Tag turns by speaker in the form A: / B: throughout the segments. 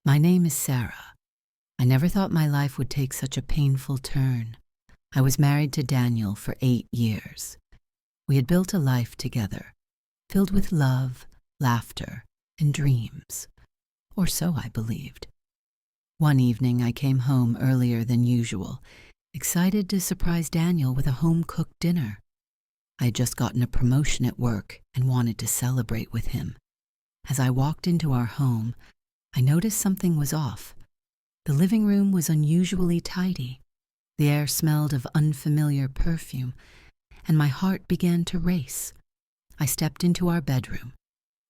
A: My name is Sarah. I never thought my life would take such a painful turn. I was married to Daniel for 8 years. We had built a life together, filled with love, laughter, and dreams. Or so I believed. One evening I came home earlier than usual, excited to surprise Daniel with a home-cooked dinner. I had just gotten a promotion at work and wanted to celebrate with him. As I walked into our home, I noticed something was off. The living room was unusually tidy. The air smelled of unfamiliar perfume, and my heart began to race. I stepped into our bedroom,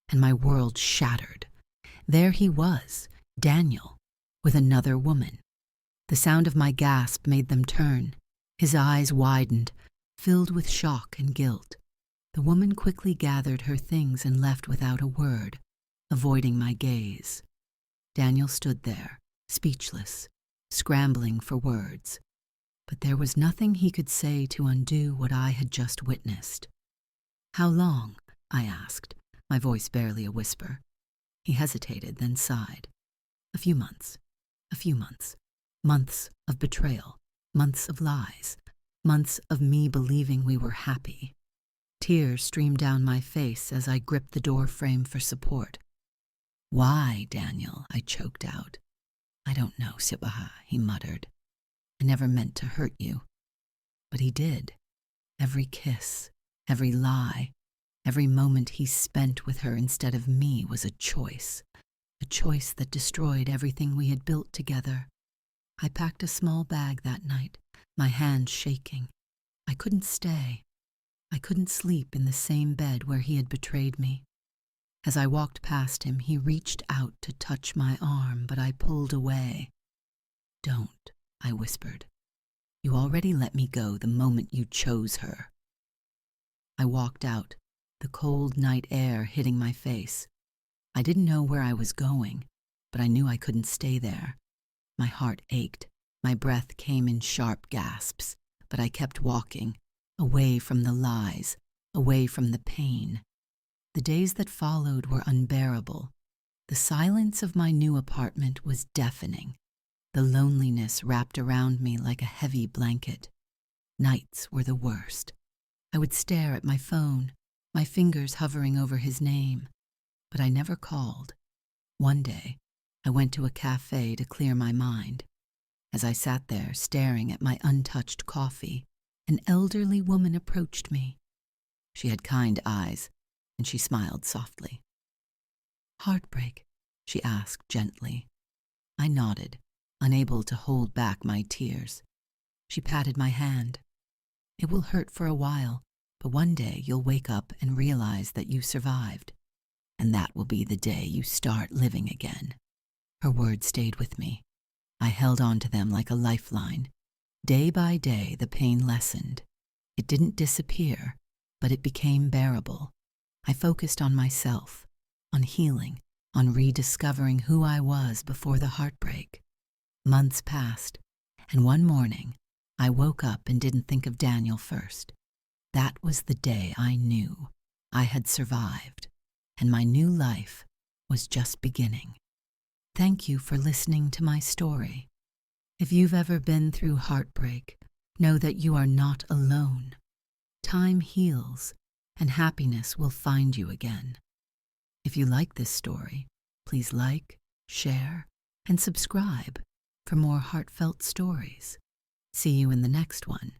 A: and my world shattered. There he was, Daniel, with another woman. The sound of my gasp made them turn. His eyes widened, filled with shock and guilt. The woman quickly gathered her things and left without a word, avoiding my gaze. Daniel stood there, speechless, scrambling for words. But there was nothing he could say to undo what I had just witnessed. "How long?" I asked, my voice barely a whisper. He hesitated, then sighed. "A few months. A few months. Months of betrayal. Months of lies. Months of me believing we were happy." Tears streamed down my face as I gripped the door frame for support. "Why, Daniel?" I choked out. "I don't know, Sibaha," he muttered. "I never meant to hurt you." But he did. Every kiss, every lie, every moment he spent with her instead of me was a choice that destroyed everything we had built together. I packed a small bag that night, my hands shaking. I couldn't stay. I couldn't sleep in the same bed where he had betrayed me. As I walked past him, he reached out to touch my arm, but I pulled away. "Don't," I whispered. "You already let me go the moment you chose her." I walked out, the cold night air hitting my face. I didn't know where I was going, but I knew I couldn't stay there. My heart ached. My breath came in sharp gasps, but I kept walking, away from the lies, away from the pain. The days that followed were unbearable. The silence of my new apartment was deafening. The loneliness wrapped around me like a heavy blanket. Nights were the worst. I would stare at my phone, my fingers hovering over his name. But I never called. One day, I went to a cafe to clear my mind. As I sat there staring at my untouched coffee, an elderly woman approached me. She had kind eyes, and she smiled softly. "Heartbreak?" she asked gently. I nodded, unable to hold back my tears. She patted my hand. "It will hurt for a while, but one day you'll wake up and realize that you survived. And that will be the day you start living again." Her words stayed with me. I held on to them like a lifeline. Day by day, the pain lessened. It didn't disappear, but it became bearable. I focused on myself, on healing, on rediscovering who I was before the heartbreak. Months passed, and one morning, I woke up and didn't think of Daniel first. That was the day I knew I had survived, and my new life was just beginning. Thank you for listening to my story. If you've ever been through heartbreak, know that you are not alone. Time heals, and happiness will find you again. If you like this story, please like, share, and subscribe for more heartfelt stories. See you in the next one.